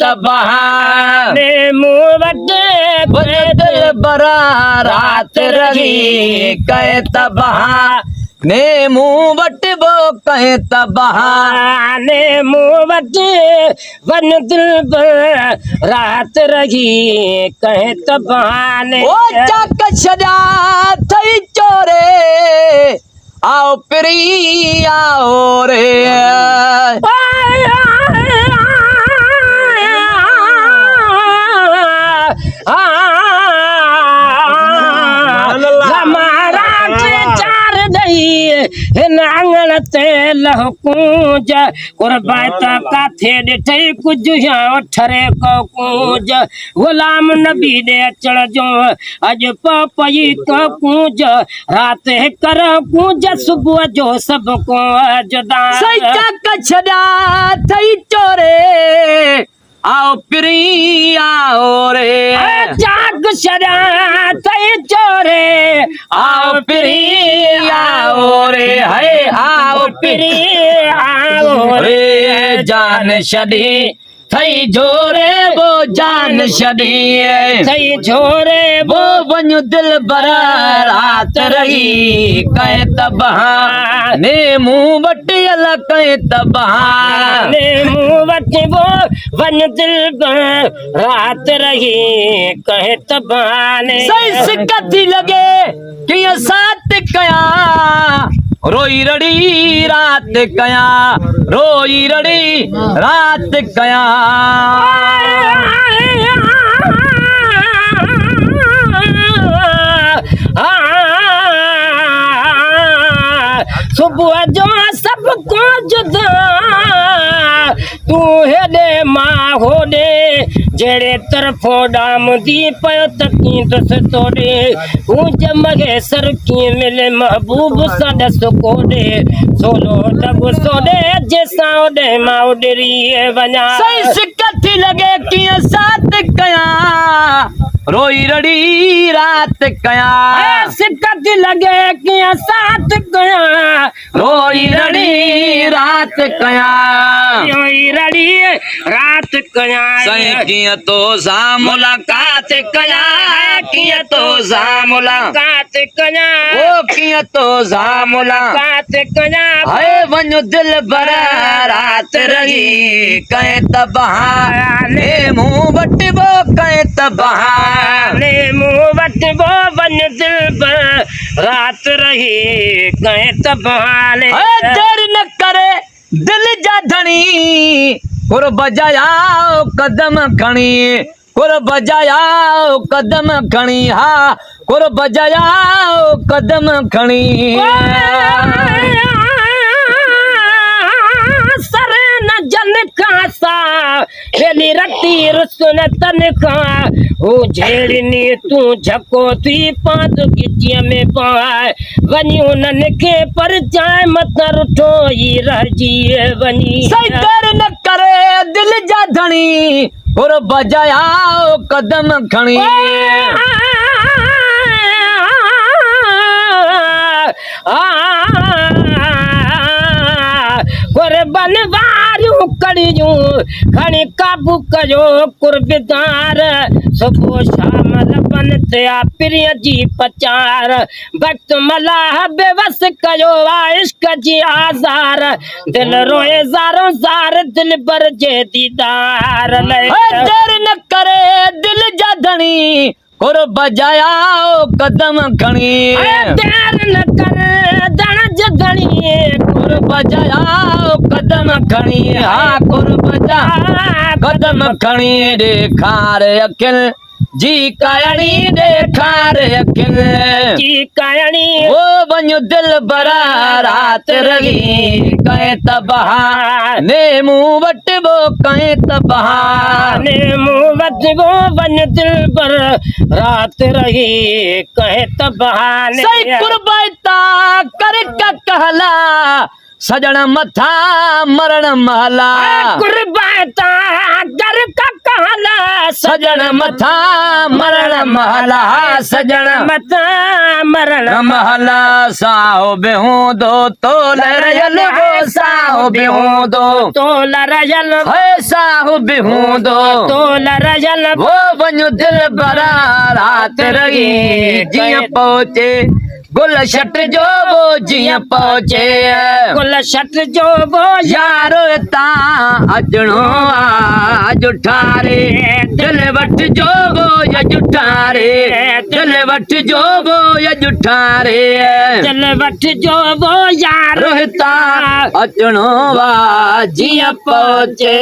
त बहाने मुँह वटे दिल बरा रात रही कहे त बहाने मुँह वट वो कहे त बहाने मुँह वटे वन दिल पर रात रही कहे त बहाने ओ चक छजा थई चोरे आओ प्री आओ रे नांगण ते लहकूंज कुर्बात काथे ॾिठई कुझु या ठरे कूंज गुलाम नबी ॾे अचण जो अॼु पई कूंज राति कर कूंज सुबुह जो सभु को जुदा छॾा थई चोरे आओ प्री आओ रे जाग छॾा थई चोरे आओ प्री आओ रे है आओ प्री आओ रे जान छॾी थई जोरे वो जान छॾी थई छोरे वो वञ दिल भर रात रही कहे त बहाने मुँह वटि अल कहे त बहाने मुँह वटि वो वञ दिल भर रात रही कहे त बहाने कथी लगे कीअं साथ कया रोई रड़ी रात कया रोई रड़ी रात कया सुबुह जो सबको जुदा तू हेॾे मां होॾे जहिड़े तरफ़ो डाम दी पयो त कीअं दस तोड़े गूंज मगे सर कीअं मिले महबूब सां ॾस कोॾे सोलो दब सोॾे जंहिंसां ओॾे मां उॾरी वञा कथी लगे कीअं साथ कया रोई रड़ी रात कया कथी लगे कीअं साथ कया रोई रड़ी रात कया रोई रड़ी रात कया सही कीअं तो सां मुलाकात कया कीअं तो सां मुलाकात कया ओ कीअं तो सां मुलाकात कया हाय वञ दिल भर रात रही कहे त बहाने मुँह वटि वो कहे त बहाने मुँह वटि वो वञ दिल भर रात रही कहे त बहाने देर न करे दिल जा धणी कुर बजाया कदम खणी कुर बजाया कदम खणी हा कुर बजाया कदम खणी सर न जन खासा हेली रती रुसन तन खा हो झेड़नी तू झको थी पात गिचिया में पाए वनी उनन के पर जाए मत रुठो ही रजी वनी सही देर न करे दिल जा धणी कुर बजाया कदम खणी कुर्बन वारियूं कड़ियूं खणी काबू कयो कुर्बदार सुबुह शाम लबन ते प्रिय जी पचार वक्त मलाह बेवस कयो इश्क जी आज़ार दिल रोए ज़ारो ज़ार दिल बर जे दीदार देर न करे दिल जा धणी कुर बजाया कदम खणी देर न करे दण जधणी कुर बजाया कदम खणी हा कुर बजा कदम खणी ॾेखार अखिल जी कायणी ॾेखार अखिल जी कायणी वो वञ दिल भरा रात रही कहे त बहाने मुँह वटि वो कहे त बहाने मुँह वटि वो वञ दिल भर रात रही कहे त बहाने सही कुर्बाता कर कहला सजण मथा मरण महला कुर्बाता कर कहला सजण मथा मरण महला सजण मथा मरण महला साहो बेहूं दो तो लरयल हो सा साहु बिहूंदो तोला रजल है साहु बिहूंदो तोला रजल वो वञो दिल भरा रात रही जीअं पहुचे गुलशट जो वो जीअं पहुचे गुल शट जो वो यारो तां अचणो आज ठारे दिल वठ जो वो अज ठारे दिल वठ जो वो अज ठारे दिल वठ जो वो यार रोहिता अचणो वा जीअं पहुचे